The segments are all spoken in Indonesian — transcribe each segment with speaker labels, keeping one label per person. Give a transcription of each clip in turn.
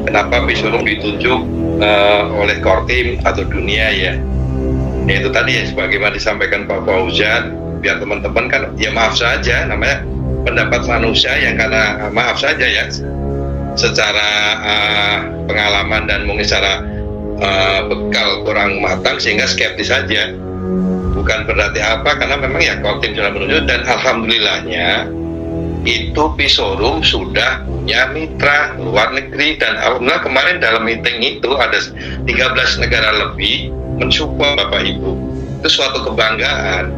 Speaker 1: kenapa Bishurung ditunjuk oleh Kortim atau dunia ya. Ya itu tadi ya, sebagaimana disampaikan Pak Fauzan, biar teman-teman kan ya maaf saja, namanya pendapat manusia yang karena maaf saja ya, secara pengalaman dan mungkin secara bekal kurang matang sehingga skeptis saja. Bukan berarti apa, karena memang ya Kortim sudah menunjuk, dan alhamdulillahnya itu Bishurung sudah punya mitra luar negeri, dan alhamdulillah kemarin dalam meeting itu ada 13 negara lebih mensupport Bapak Ibu. Itu suatu kebanggaan.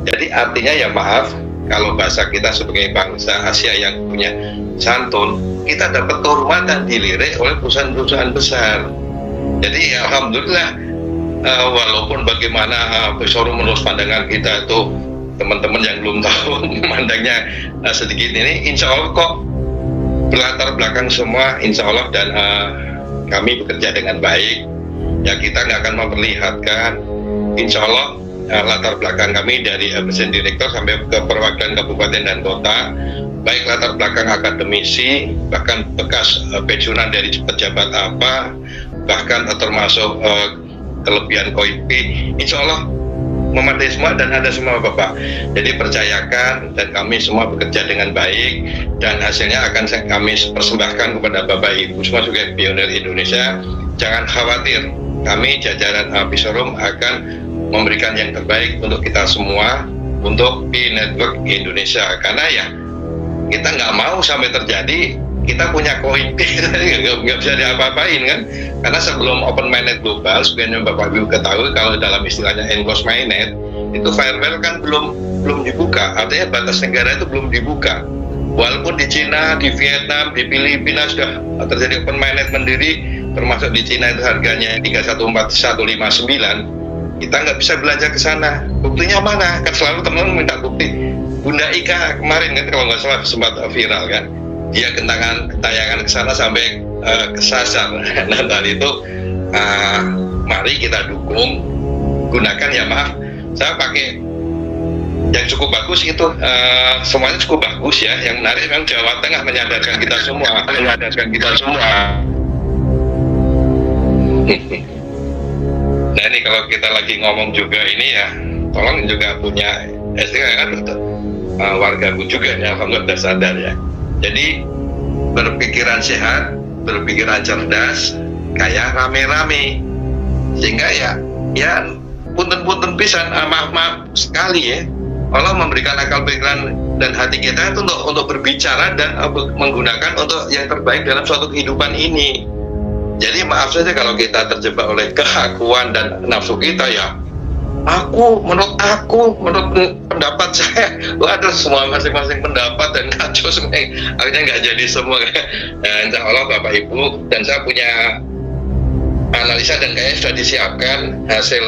Speaker 1: Jadi artinya ya maaf, kalau bahasa kita sebagai bangsa Asia yang punya santun, kita dapat kehormatan dilirik oleh perusahaan-perusahaan besar. Jadi ya alhamdulillah, walaupun bagaimana Bishurung menurut pandangan kita itu, teman-teman yang belum tahu memandangnya sedikit ini, insya Allah kok berlatar belakang semua, insya Allah, dan kami bekerja dengan baik ya. Kita nggak akan memperlihatkan, insya Allah latar belakang kami dari presiden direktur sampai ke perwakilan kabupaten dan kota, baik latar belakang akademisi, bahkan bekas pensiunan dari pejabat apa, bahkan termasuk kelebihan KOIP, insya Allah memadai semua dan ada semua Bapak. Jadi percayakan, dan kami semua bekerja dengan baik, dan hasilnya akan kami persembahkan kepada Bapak Ibu semua sebagai pionir Indonesia. Jangan khawatir, kami jajaran Bishurung akan memberikan yang terbaik untuk kita semua, untuk P-Network Indonesia. Karena ya kita nggak mau sampai terjadi kita punya KOIP nggak bisa diapa-apain kan. Karena sebelum Open Mainnet Global, sebenarnya Bapak Ibu ketahui, kalau dalam istilahnya Enclosed Mainnet itu firewall kan belum dibuka, artinya batas negara itu belum dibuka. Walaupun di Cina, di Vietnam, di Filipina sudah terjadi Open Mainnet mandiri, termasuk di Cina itu harganya 314.159, kita nggak bisa belanja ke sana. Buktinya mana? Kan selalu teman-teman minta bukti. Bunda Ika kemarin kan kalau nggak salah sempat viral kan, dia kentayangan ke sana sampai kesasar. Nah tadi itu mari kita dukung, gunakan ya, maaf saya pakai yang cukup bagus itu, semuanya cukup bagus ya. Yang menarik memang Jawa Tengah menyadarkan kita semua, Nah ini kalau kita lagi ngomong juga ini ya, tolong juga punya SDK wargaku juga ya, alhamdulillah sudah sadar ya. Jadi berpikiran sehat, berpikiran cerdas, kayak rame-rame, sehingga ya punten-punten pisan, maaf sekali ya, Allah memberikan akal pikiran dan hati kita itu untuk berbicara dan menggunakan untuk yang terbaik dalam suatu kehidupan ini. Jadi maaf saja kalau kita terjebak oleh keakuan dan nafsu kita ya, menurut pendapat saya, ada semua masing-masing pendapat dan kacau semua, akhirnya nggak jadi semua. Nah, insya Allah Bapak Ibu, dan saya punya analisa dan kayaknya sudah disiapkan hasil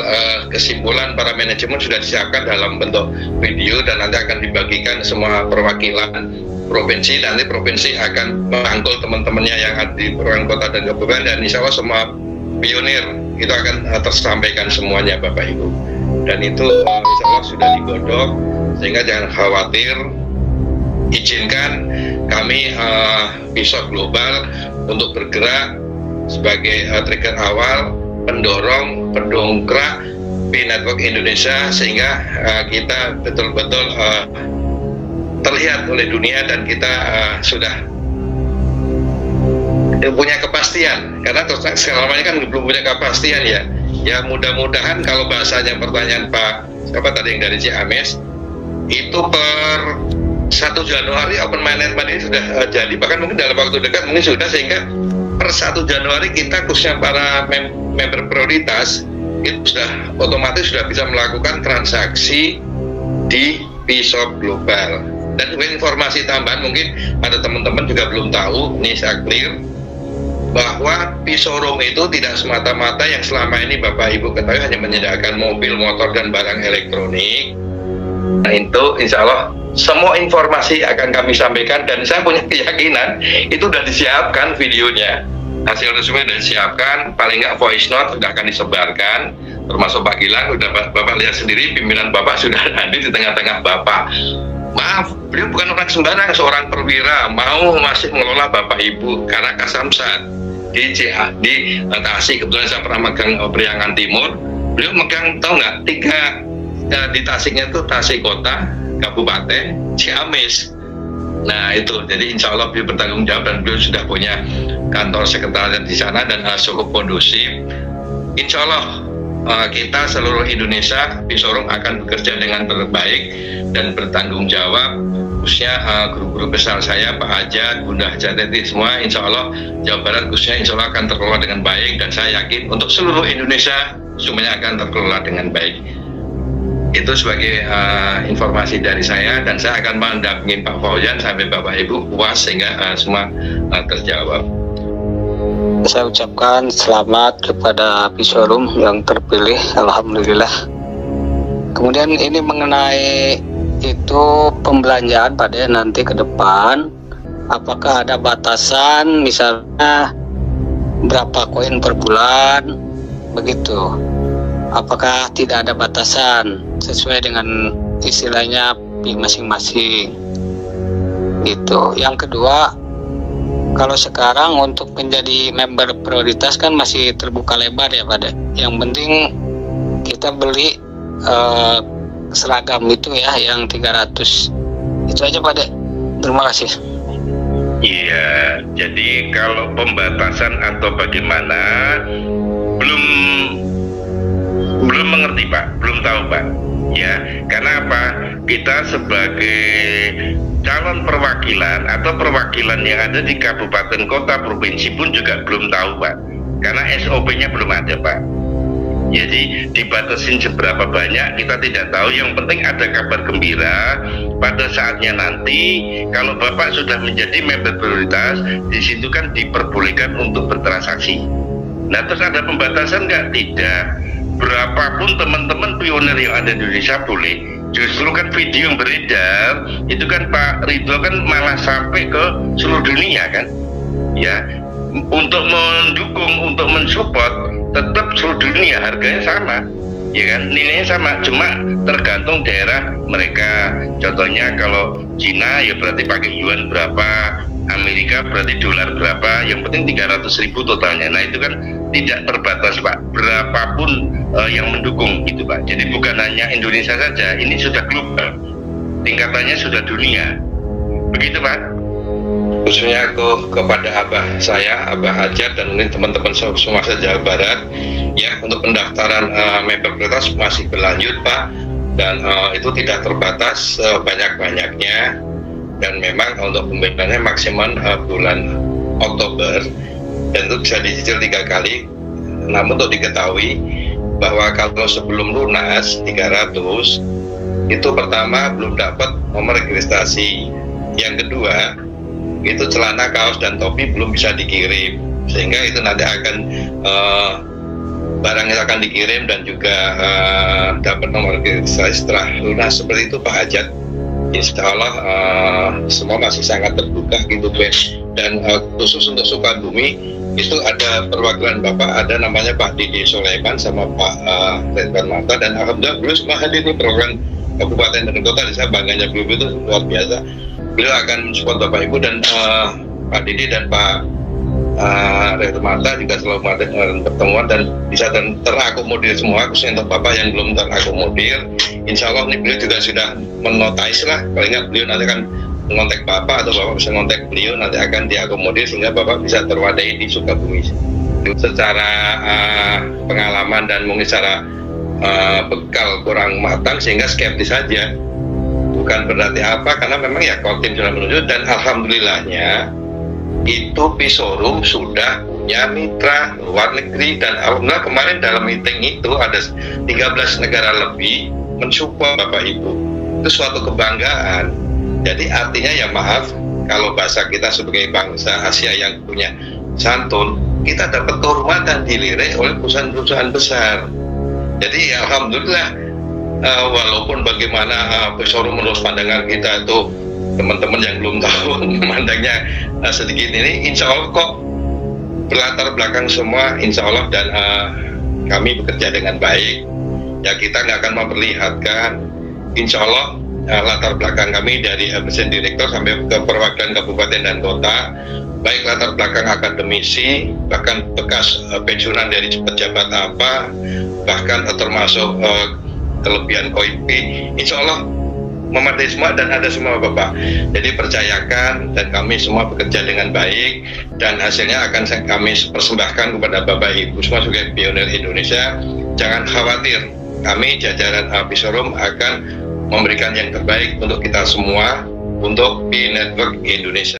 Speaker 1: kesimpulan para manajemen, sudah disiapkan dalam bentuk video, dan nanti akan dibagikan semua perwakilan provinsi. Nanti provinsi akan merangkul teman-temannya yang ada di perwakilan kota dan kabupaten, dan insya Allah semua pionir itu akan tersampaikan semuanya Bapak Ibu. Dan itu insya Allah sudah digodok, sehingga jangan khawatir. Izinkan kami Bishurung Global untuk bergerak sebagai trigger awal, pendorong, pendongkrak P-Network Indonesia, sehingga kita betul-betul terlihat oleh dunia, dan kita sudah punya kepastian. Karena terus selama ini kan belum punya kepastian ya. Ya mudah-mudahan kalau bahasanya pertanyaan Pak siapa tadi yang dari Ciamis, itu per 1 Januari Open Mainnet ini sudah jadi, bahkan mungkin dalam waktu dekat mungkin sudah, sehingga per 1 Januari kita khususnya para member prioritas itu sudah otomatis sudah bisa melakukan transaksi di Bishurung Global. Dan informasi tambahan mungkin ada teman-teman juga belum tahu, ini saya clear, bahwa Bishurung itu tidak semata-mata yang selama ini Bapak Ibu ketahui hanya menyediakan mobil, motor, dan barang elektronik. Nah itu insya Allah semua informasi akan kami sampaikan, dan saya punya keyakinan itu sudah disiapkan videonya, hasil resmi sudah disiapkan, paling nggak voice note sudah akan disebarkan, termasuk Pak Gilang, sudah Bapak lihat sendiri, pimpinan Bapak sudah hadir di tengah-tengah Bapak. Maaf, beliau bukan orang sembarang, seorang perwira, mau masih mengelola Bapak Ibu karena Kasamsat. di Tasik. Kebetulan saya pernah megang Priangan Timur. Beliau megang, tahu nggak, 3 di Tasiknya itu Tasik Kota, Kabupaten, Ciamis. Nah itu, jadi insya Allah beliau bertanggung jawab dan beliau sudah punya kantor sekretariat di sana dan cukup kondusif. Insya Allah kita seluruh Indonesia Pisorum akan bekerja dengan terbaik dan bertanggung jawab, khususnya guru-guru besar saya, Pak Hajat, Bunda Hajateti, semua insya Allah Jawa Barat khususnya insya Allah akan terkelola dengan baik, dan saya yakin untuk seluruh Indonesia semuanya akan terkelola dengan baik. Itu sebagai informasi dari saya, dan saya akan mendampingi Pak Fauzan sampai Bapak Ibu puas sehingga semua terjawab.
Speaker 2: Saya ucapkan selamat kepada Pisorum yang terpilih, alhamdulillah. Kemudian ini mengenai itu pembelanjaan pada nanti ke depan, apakah ada batasan misalnya berapa koin per bulan begitu? Apakah tidak ada batasan sesuai dengan istilahnya masing-masing gitu. Yang kedua, kalau sekarang untuk menjadi member prioritas kan masih terbuka lebar ya Pak. Yang penting kita beli seragam itu ya yang 300. Itu aja Pak. Terima kasih.
Speaker 1: Iya, jadi kalau pembatasan atau bagaimana belum mengerti Pak, belum tahu Pak. Ya, karena apa? Kita sebagai calon perwakilan atau perwakilan yang ada di kabupaten, kota, provinsi pun juga belum tahu Pak, karena SOP-nya belum ada Pak. Jadi dibatasin seberapa banyak kita tidak tahu. Yang penting ada kabar gembira pada saatnya nanti kalau Bapak sudah menjadi member prioritas, di situ kan diperbolehkan untuk bertransaksi. Nah terus ada pembatasan nggak? Tidak. Berapapun teman-teman pionir yang ada di Indonesia boleh. Justru kan video yang beredar itu kan Pak Ridho kan malah sampai ke seluruh dunia kan, ya, untuk mendukung, untuk mensupport, tetap seluruh dunia harganya sama, ya kan, nilainya sama, cuma tergantung daerah mereka. Contohnya kalau Cina ya berarti pakai yuan berapa, Amerika berarti dolar berapa, yang penting 300.000 totalnya. Nah itu kan tidak terbatas Pak, berapapun yang mendukung gitu Pak. Jadi bukan hanya Indonesia saja, ini sudah global, tingkatannya sudah dunia, begitu Pak. Khususnya aku kepada Abah saya, Abah Hajat, dan ini teman-teman semua Jawa Barat ya, untuk pendaftaran member prioritas masih berlanjut Pak, dan itu tidak terbatas banyak-banyaknya, dan memang untuk pembayarannya maksimum bulan Oktober, dan itu bisa dicicil 3 kali. Namun untuk diketahui bahwa kalau sebelum lunas 300 itu pertama belum dapat nomor registrasi, yang kedua itu celana, kaos, dan topi belum bisa dikirim, sehingga itu nanti akan barangnya akan dikirim dan juga dapat nomor registrasi setelah lunas. Seperti itu Pak Hajat. Insya Allah semua masih sangat terbuka gitu dan khusus untuk Sukabumi itu ada perwakilan Bapak, ada namanya Pak Didi Sulaiman sama Pak Ridwan Mata, dan alhamdulillah beliau semua hadir di program kabupaten dan kota. Saya bangganya beliau itu luar biasa. Beliau akan mensupport Bapak Ibu, dan Pak Didi dan Pak Ridwan Mata juga selalu mengadakan pertemuan dan bisa terakomodir semua, khususnya untuk Bapak yang belum terakomodir. Insya Allah ini beliau juga sudah menotis lah, paling nggak beliau nanti akan mengontak Bapak atau Bapak bisa mengontak beliau, nanti akan diakomodir sehingga Bapak bisa terwadai di Sukabumi. Secara pengalaman dan mungkin secara bekal kurang matang sehingga skeptis saja, bukan berarti apa, karena memang ya Kortim sudah menunjuk, dan alhamdulillahnya itu Pisorum sudah punya mitra luar negeri, dan alhamdulillah kemarin dalam meeting itu ada 13 negara lebih mensupport Bapak Ibu. Itu suatu kebanggaan. Jadi artinya ya maaf, kalau bahasa kita sebagai bangsa Asia yang punya santun, kita dapat kehormatan dilirik oleh perusahaan-perusahaan besar. Jadi ya alhamdulillah, walaupun bagaimana Pisorum menurut pandangan kita itu teman-teman yang belum tahu memandangnya sedikit ini, insya Allah kok berlatar belakang semua insya Allah, dan kami bekerja dengan baik ya. Kita nggak akan memperlihatkan, insya Allah latar belakang kami dari mesin direktur sampai ke perwakilan kabupaten dan kota baik latar belakang akademisi, bahkan bekas pensiunan dari pejabat apa, bahkan termasuk kelebihan KOIP, insya Allah memadai semua dan ada semua Bapak. Jadi percayakan dan kami semua bekerja dengan baik dan hasilnya akan kami persembahkan kepada Bapak Ibu semua sebagai pionir Indonesia. Jangan khawatir, kami jajaran Apisorum akan memberikan yang terbaik untuk kita semua untuk di Network Indonesia.